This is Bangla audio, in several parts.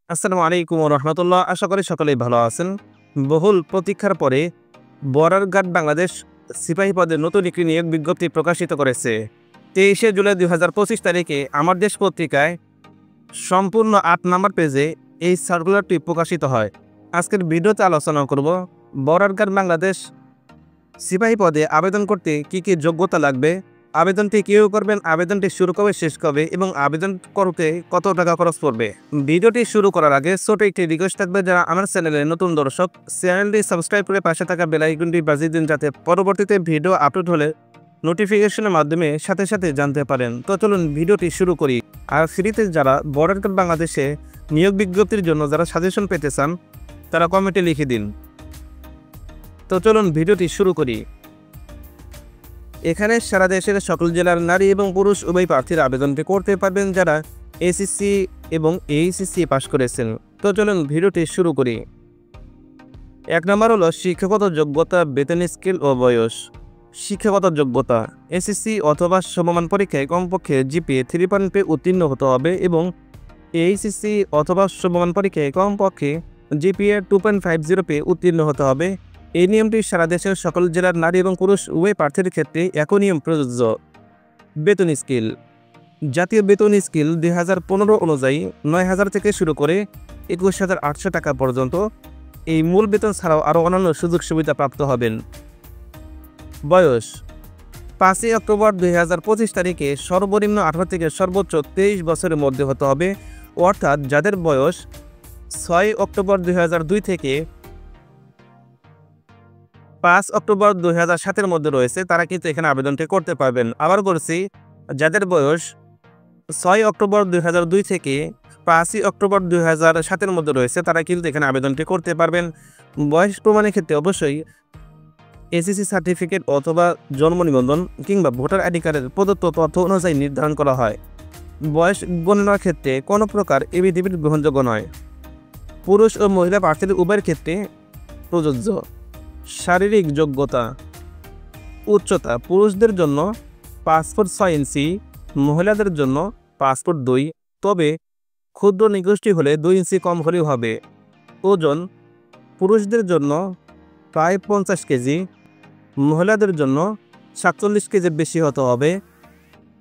আসসালামু আলাইকুম ওয়া রাহমাতুল্লাহ। আশা করি সকলেই ভালো আছেন। বহুল প্রতীক্ষার পরে বর্ডার গার্ড বাংলাদেশ সিপাহী পদে নতুন একটি নিয়োগ বিজ্ঞপ্তি প্রকাশিত করেছে। 23শে জুলাই 2025 তারিখে আমার দেশ পত্রিকায় সম্পূর্ণ ৮ নম্বর পেজে এই সার্কুলারটি প্রকাশিত হয়। আজকের ভিডিওতে আলোচনা করব বর্ডার গার্ড বাংলাদেশ সিপাহী পদে আবেদন করতে কী কী যোগ্যতা লাগবে, আবেদনটি কীভাবে করবেন, আবেদনটি শুরু কবে শেষ কবে এবং আবেদন করতে কত টাকা খরচ পড়বে। ভিডিওটি শুরু করার আগে ছোট একটি রিকোয়েস্ট থাকবে, যারা আমার চ্যানেলে নতুন দর্শক চ্যানেলটি সাবস্ক্রাইব করে পাশে থাকা বেল আইকনটি বাজিয়ে দিন, যাতে পরবর্তীতে ভিডিও আপলোড হলে নোটিফিকেশনের মাধ্যমে সাথে সাথে জানতে পারেন। তো চলুন ভিডিওটি শুরু করি। আর ফ্রিতে যারা বর্ডার গার্ড বাংলাদেশে নিয়োগ বিজ্ঞপ্তির জন্য যারা সাজেশন পেতে চান তারা কমেন্টে লিখে দিন। তো চলুন ভিডিওটি শুরু করি। এখানে সারা দেশের সকল জেলার নারী এবং পুরুষ উভয় প্রার্থীরা আবেদনটি করতে পারবেন যারা এসএসসি এবং এইচএসসি পাস করেছেন। তো চলুন ভিডিওটি শুরু করি। 1 নম্বর হলো শিক্ষাগত যোগ্যতা, বেতন স্কেল ও বয়স। শিক্ষাগত যোগ্যতা এসএসসি অথবা সমমান পরীক্ষায় কমপক্ষে জিপিএ 3.0 পেয়ে উত্তীর্ণ হতে হবে এবং এইচএসসি অথবা সমমান পরীক্ষায় কমপক্ষে জিপিএ 2.50 পেয়ে উত্তীর্ণ হতে হবে। এই নিয়মটি সারা দেশের সকল জেলার নারী এবং পুরুষ উভয় প্রার্থীর ক্ষেত্রে একই নিয়ম প্রযোজ্য। বেতন স্কেল জাতীয় বেতন স্কেল 2015 অনুযায়ী 9,000 থেকে শুরু করে 21,800 টাকা পর্যন্ত। এই মূল বেতন ছাড়াও আরও অন্যান্য সুযোগ সুবিধা প্রাপ্ত হবেন। বয়স 5 অক্টোবর 2025 তারিখে সর্বনিম্ন 18 থেকে সর্বোচ্চ 23 বছরের মধ্যে হতে হবে, অর্থাৎ যাদের বয়স 6 অক্টোবর 2002 থেকে 5 অক্টোবর 2007 মধ্যে রয়েছে তারা কিন্তু এখানে আবেদনটি করতে পারবেন। আবার বলছি, যাদের বয়স 6 অক্টোবর 2002 থেকে 5 অক্টোবর 2007 মধ্যে রয়েছে তারা কিন্তু এখানে আবেদনটি করতে পারবেন। বয়স প্রমাণের ক্ষেত্রে অবশ্যই এসএসসি সার্টিফিকেট অথবা জন্ম নিবন্ধন কিংবা ভোটার আইডি কার্ডের প্রদত্ত তথ্য অনুযায়ী নির্ধারণ করা হয়। বয়স গণনার ক্ষেত্রে কোনো প্রকার এফিডেভিট গ্রহণযোগ্য নয়। পুরুষ ও মহিলা প্রার্থীদের উভয়ের ক্ষেত্রে প্রযোজ্য। শারীরিক যোগ্যতা উচ্চতা পুরুষদের জন্য 5 ফুট 6 ইঞ্চি, মহিলাদের জন্য 5 ফুট 2, তবে ক্ষুদ্র নিগোষ্ঠী হলে 2 ইঞ্চি কম হলেও হবে। ওজন পুরুষদের জন্য প্রায় 50 কেজি, মহিলাদের জন্য 47 কেজির বেশি হতে হবে।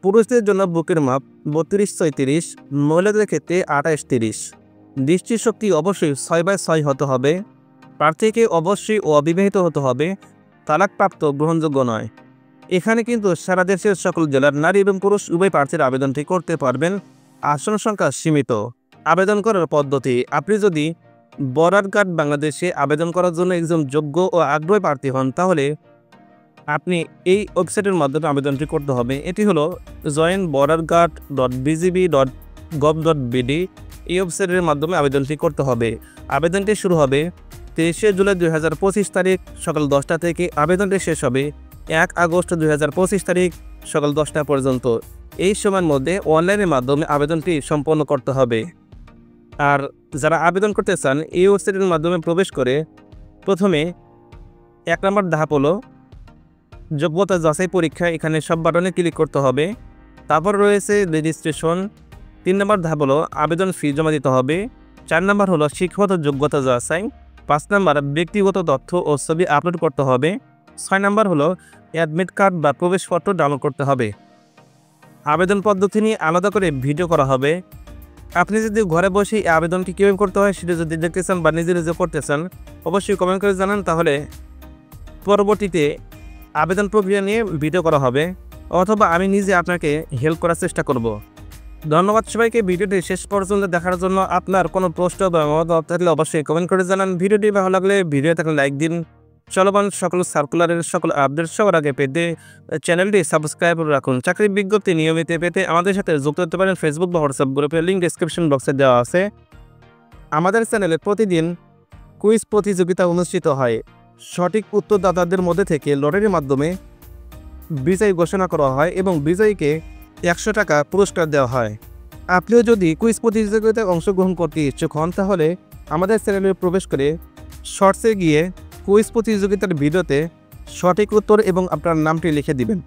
পুরুষদের জন্য বুকের মাপ 32-34, মহিলাদের ক্ষেত্রে 28-30। দৃষ্টিশক্তি অবশ্যই 6/6 হতে হবে। প্রার্থীকে অবশ্যই অবিবাহিত হতে হবে, তালাকপ্রাপ্ত গ্রহণযোগ্য নয়। এখানে কিন্তু সারা দেশের সকল জেলার নারী এবং পুরুষ উভয় প্রার্থীরা আবেদনটি করতে পারবেন। আসন সংখ্যা সীমিত। আবেদন করার পদ্ধতি, আপনি যদি বর্ডার গার্ড বাংলাদেশে আবেদন করার জন্য একজন যোগ্য ও আগ্রহী প্রার্থী হন তাহলে আপনি এই ওয়েবসাইটের মাধ্যমে আবেদনটি করতে হবে। এটি হলো joinborderguard.bgb.gov.bd। এই ওয়েবসাইটের মাধ্যমে আবেদনটি করতে হবে। আবেদনটি শুরু হবে 23শে জুলাই 2025 তারিখ সকাল 10টা থেকে। আবেদনটি শেষ হবে 1 আগস্ট 2025 তারিখ সকাল 10টা পর্যন্ত। এই সময়ের মধ্যে অনলাইনের মাধ্যমে আবেদনটি সম্পন্ন করতে হবে। আর যারা আবেদন করতে চান এই ওয়েবসাইটের মাধ্যমে প্রবেশ করে প্রথমে 1 নম্বর ধাপ হলো যোগ্যতা যাচাই পরীক্ষা। এখানে সব বাটনে ক্লিক করতে হবে। তারপর রয়েছে রেজিস্ট্রেশন। 3 নম্বর ধাপ হলো আবেদন ফি জমা দিতে হবে। 4 নম্বর হলো শিক্ষাগত যোগ্যতা যাচাই। 5 নম্বর ব্যক্তিগত তথ্য ও ছবি আপলোড করতে হবে। 6 নম্বর হলো অ্যাডমিট কার্ড বা প্রবেশপত্র ডাউনলোড করতে হবে। আবেদন পদ্ধতি নিয়ে আলাদা করে ভিডিও করা হবে। আপনি যদি ঘরে বসে এই আবেদনটি কীভাবে করতে হয় সেটা যদি দেখতে চান বা নিজে নিজে করতে চান অবশ্যই কমেন্ট করে জানান, তাহলে পরবর্তীতে আবেদন প্রক্রিয়া নিয়ে ভিডিও করা হবে অথবা আমি নিজে আপনাকে হেল্প করার চেষ্টা করব। ধন্যবাদ সবাইকে ভিডিওটি শেষ পর্যন্ত দেখার জন্য। আপনার কোনো প্রশ্ন বা মতামত থাকলে অবশ্যই কমেন্ট করে জানান। ভিডিওটি ভালো লাগলে ভিডিও থাকলে লাইক দিন। চলমান সকল সার্কুলারের সকল আপডেট সবার আগে পেতে চ্যানেলটি সাবস্ক্রাইব রাখুন। চাকরির বিজ্ঞপ্তি নিয়মিত পেতে আমাদের সাথে যুক্ত হতে পারেন ফেসবুক বা হোয়াটসঅ্যাপ গ্রুপের লিঙ্ক ডেসক্রিপশন বক্সে দেওয়া আছে। আমাদের চ্যানেলে প্রতিদিন কুইজ প্রতিযোগিতা অনুষ্ঠিত হয়। সঠিক উত্তরদাতাদের মধ্যে থেকে লটারির মাধ্যমে বিজয়ী ঘোষণা করা হয় এবং বিজয়ীকে 100 টাকা পুরস্কার দেওয়া হয়। আপনিও যদি কুইজ প্রতিযোগিতায় অংশগ্রহণ করতে ইচ্ছুক হন তাহলে আমাদের চ্যানেলে প্রবেশ করে শর্টসে গিয়ে কুইজ প্রতিযোগিতার ভিডিওতে সঠিক উত্তর এবং আপনার নামটি লিখে দিবেন।